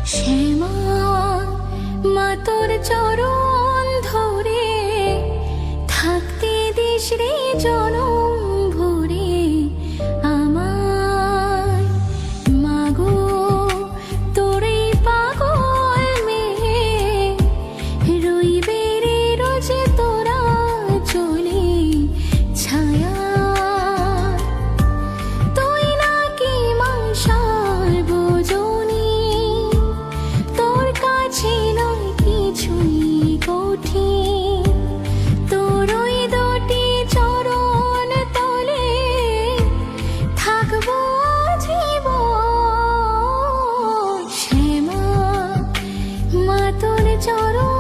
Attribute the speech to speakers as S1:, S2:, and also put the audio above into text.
S1: শ্যামা মা তোর চরণ ধরে থাকতে দিস রে জনম ভরে আমার মাগো তোর এই পাগল মেয়ে রইবে রে রোজ তোরা চলে ছায়া তুই নাকি মাংসার ভোজনী তোর কাছে নয় কিছুই কঠিন তোর ওই দুটি চরণ তলে থাকবো জীবন শ্যামা মা তোর চরণ